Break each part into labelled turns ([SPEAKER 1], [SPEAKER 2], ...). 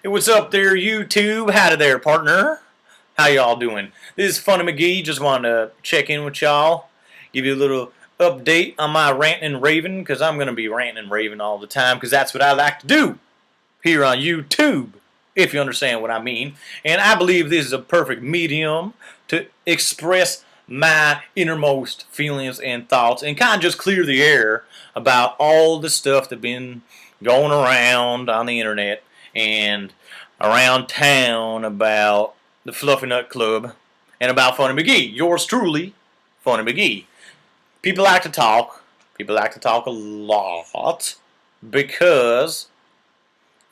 [SPEAKER 1] Hey, what's up there, YouTube? Howdy there, partner. How y'all doing? This is Funny McGee. Just wanted to check in with y'all, give you a little update on my ranting and raving, because I'm going to be ranting and raving all the time, because that's what I like to do here on YouTube, if you understand what I mean. And I believe this is a perfect medium to express my innermost feelings and thoughts and kind of just clear the air about all the stuff that's been going around on the internet and around town about the Fluffy Nut Club and about Funny McGee. Yours truly, Funny McGee. People like to talk. People like to talk a lot because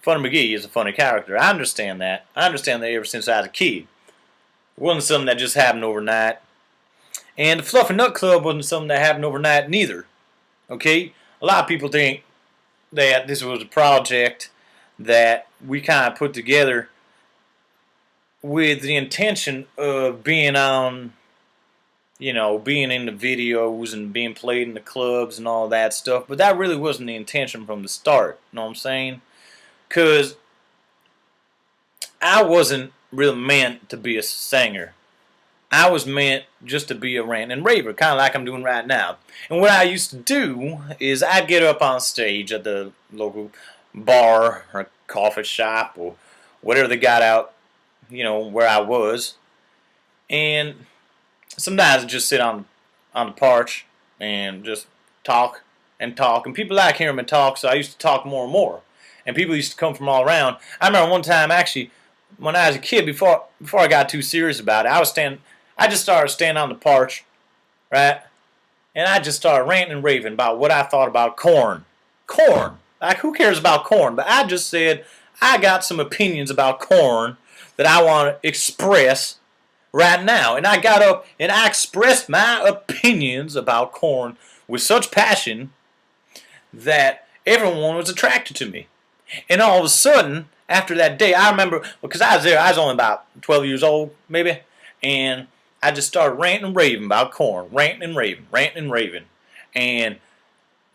[SPEAKER 1] Funny McGee is a funny character. I understand that. I understand that ever since I was a kid. It wasn't something that just happened overnight. And the Fluffy Nut Club wasn't something that happened overnight neither. Okay? A lot of people think that this was a project that we kind of put together with the intention of being on, being in the videos and being played in the clubs and all that stuff. But that really wasn't the intention from the start. You know what I'm saying? Because I wasn't really meant to be a singer. I was meant just to be a rant and raver, kind of like I'm doing right now. And what I used to do is I'd get up on stage at the local bar or coffee shop or whatever they got out, where I was. And sometimes I'd just sit on the porch and just talk and talk. And people like hearing me talk, so I used to talk more and more. And people used to come from all around. I remember one time, actually, when I was a kid, before I got too serious about it, I just started standing on the porch, right? And I just started ranting and raving about what I thought about corn. Corn. Like, who cares about corn? But I just said, I got some opinions about corn that I want to express right now. And I got up and I expressed my opinions about corn with such passion that everyone was attracted to me. And all of a sudden, after that day, I remember, because I was there, I was only about 12 years old, maybe, and I just started ranting and raving about corn, ranting and raving, ranting and raving. And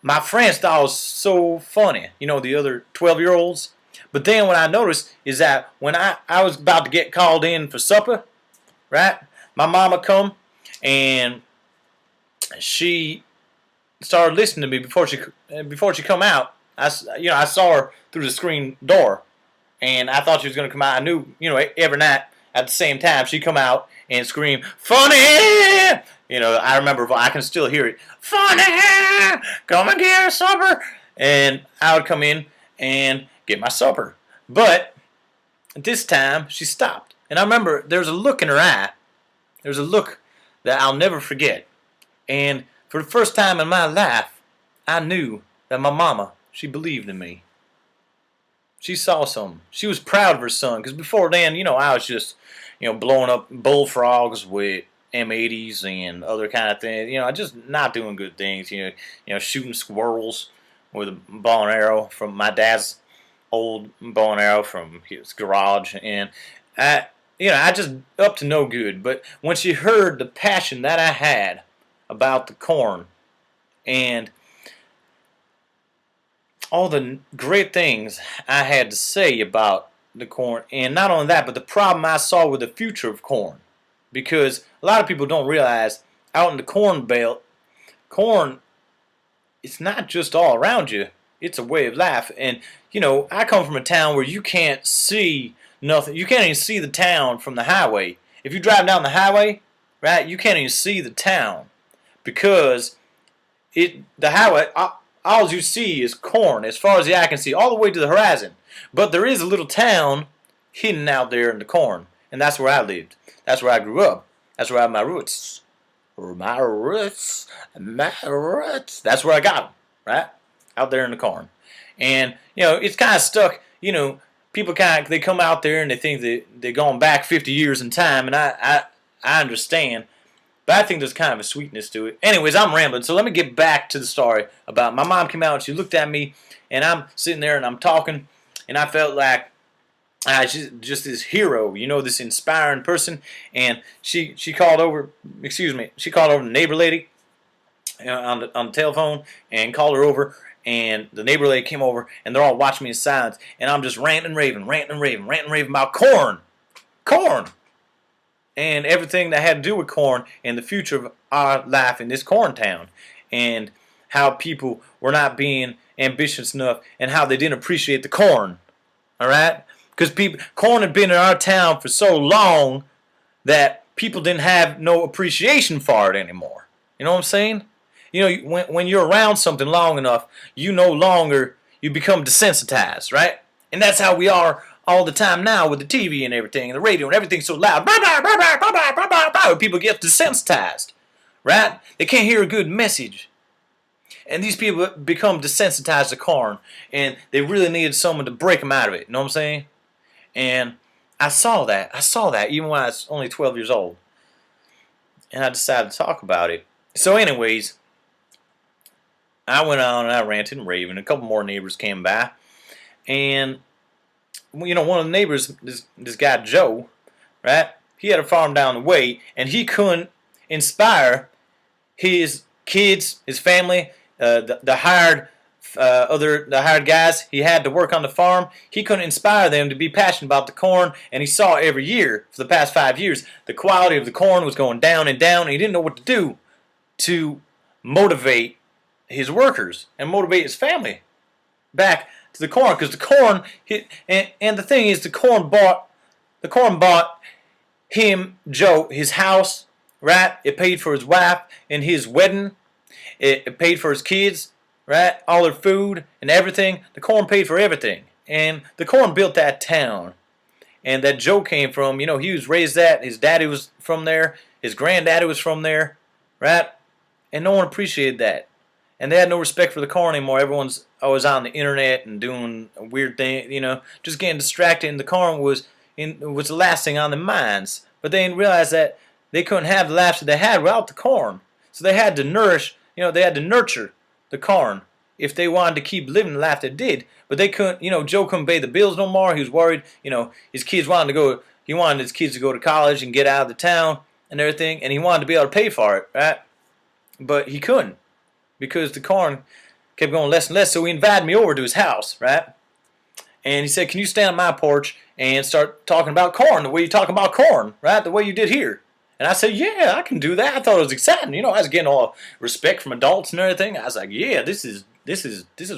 [SPEAKER 1] my friends thought it was so funny, the other 12-year-olds. But then what I noticed is that when I was about to get called in for supper, right, my mama come and she started listening to me before she come out. I saw her through the screen door, and I thought she was going to come out. I knew, every night at the same time she'd come out and scream, "Funny!" I remember, I can still hear it. "Funny! Come and get your supper!" And I would come in and get my supper. But this time she stopped. And I remember there was a look in her eye. There was a look that I'll never forget. And for the first time in my life, I knew that my mama, she believed in me. She saw something. She was proud of her son. Because before then, I was just, blowing up bullfrogs with M80s and other kind of things. Just not doing good things. Shooting squirrels with a bow and arrow from my dad's old bow and arrow from his garage. And I just up to no good. But when she heard the passion that I had about the corn and all the great things I had to say about the corn, and not only that, but the problem I saw with the future of corn. Because a lot of people don't realize out in the corn belt, corn, it's not just all around you, it's a way of life. And, I come from a town where you can't see nothing. You can't even see the town from the highway. If you drive down the highway, right, you can't even see the town because the highway, all you see is corn as far as the eye can see, all the way to the horizon. But there is a little town hidden out there in the corn, and that's where I lived. That's where I grew up. That's where I have my roots. My roots. That's where I got them, right? Out there in the corn. And, it's kind of stuck, people they come out there and they think that they're going back 50 years in time, and I understand. But I think there's kind of a sweetness to it. Anyways, I'm rambling, so let me get back to the story about my mom came out and she looked at me, and I'm sitting there and I'm talking, and I felt like she's just this hero, this inspiring person. And she called over, she called over the neighbor lady on the telephone and called her over, and the neighbor lady came over, and they're all watching me in silence, and I'm just ranting and raving about corn, and everything that had to do with corn and the future of our life in this corn town, and how people were not being ambitious enough, and how they didn't appreciate the corn. All right, because corn had been in our town for so long that people didn't have no appreciation for it anymore. You know what I'm saying? You know, when you're around something long enough, you become desensitized, right? And that's how we are all the time now with the TV and everything, and the radio and everything's so loud. People get desensitized, right? They can't hear a good message. And these people become desensitized to corn, and they really needed someone to break them out of it. You know what I'm saying? And I saw that even when I was only 12 years old. And I decided to talk about it. So anyways, I went on and I ranted and raving. A couple more neighbors came by. And, you know, one of the neighbors, this guy Joe, right? He had a farm down the way, and he couldn't inspire his kids, his family, the hired guys he had to work on the farm. He couldn't inspire them to be passionate about the corn, and he saw every year for the past 5 years the quality of the corn was going down and down, and he didn't know what to do to motivate his workers and motivate his family back to the corn, because the corn and the thing is, the corn bought him, Joe, his house, right? It paid for his wife and his wedding. It paid for his kids, right? All their food and everything. The corn paid for everything. And the corn built that town. And that Joe came from, you know, he was raised that. His daddy was from there. His granddaddy was from there, right? And no one appreciated that. And they had no respect for the corn anymore. Everyone's always on the internet and doing weird things, you know, just getting distracted. And the corn was the last thing on their minds. But they didn't realize that they couldn't have the lives that they had without the corn. So they had to nurture the corn if they wanted to keep living the life they did. But they couldn't, you know, Joe couldn't pay the bills no more. He was worried, you know, he wanted his kids to go to college and get out of the town and everything, and he wanted to be able to pay for it, right? But he couldn't, because the corn kept going less and less. So he invited me over to his house, right? And he said, "Can you stand on my porch and start talking about corn the way you talk about corn, right? The way you did here." And I said, "Yeah, I can do that." I thought it was exciting. You know, I was getting all respect from adults and everything. I was like, "Yeah, this is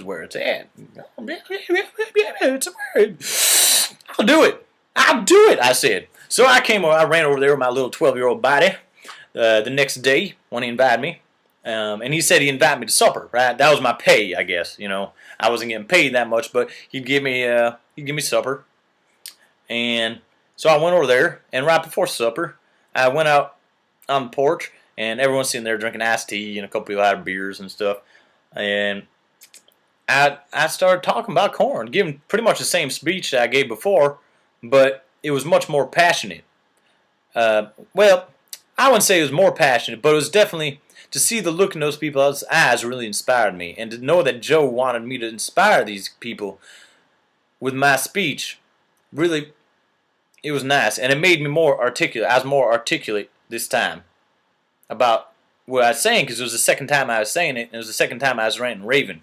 [SPEAKER 1] where it's at. It's where I'll do it," I said. So I ran over there with my little 12-year-old body the next day when he invited me. And he said he invited me to supper, right? That was my pay, I guess. You know, I wasn't getting paid that much, but he'd give me supper. And so I went over there, and right before supper, I went out on the porch, and everyone's sitting there drinking iced tea, and a couple people had beers and stuff. And I started talking about corn, giving pretty much the same speech that I gave before, but it was much more passionate. Well, I wouldn't say it was more passionate, but it was definitely, to see the look in those people's eyes really inspired me. And to know that Joe wanted me to inspire these people with my speech, really, it was nice. And it made me more articulate. I was more articulate this time about what I was saying, because it was the second time I was saying it, and it was the second time I was ranting and raving.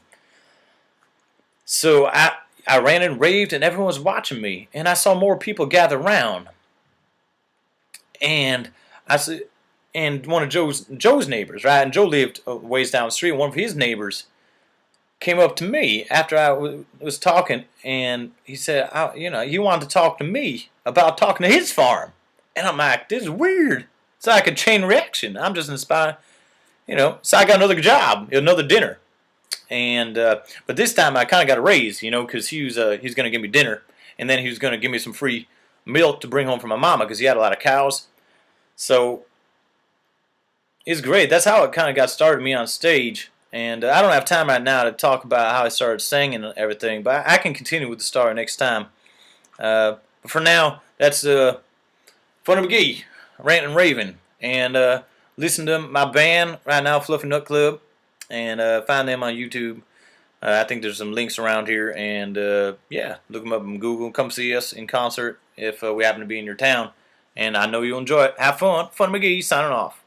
[SPEAKER 1] So I ran and raved, and everyone was watching me. And I saw more people gather around. And I said, and one of Joe's neighbors, right? And Joe lived a ways down the street. One of his neighbors came up to me after I was talking, and he said, you know, he wanted to talk to me about talking to his farm. And I'm like, this is weird. It's like a chain reaction. I'm just inspired, you know. So I got another job, another dinner, and but this time I kind of got a raise, you know, because he was going to give me dinner, and then he was going to give me some free milk to bring home for my mama, because he had a lot of cows. So it's great. That's how it kind of got started me on stage. And I don't have time right now to talk about how I started singing and everything, but I can continue with the story next time. But for now, that's funnymcgee, Ranting and Raving. And listen to my band right now, Fluffy Nut Club, and find them on YouTube. I think there's some links around here. And yeah, look them up on Google. Come see us in concert if we happen to be in your town. And I know you'll enjoy it. Have fun. Funnymcgee signing off.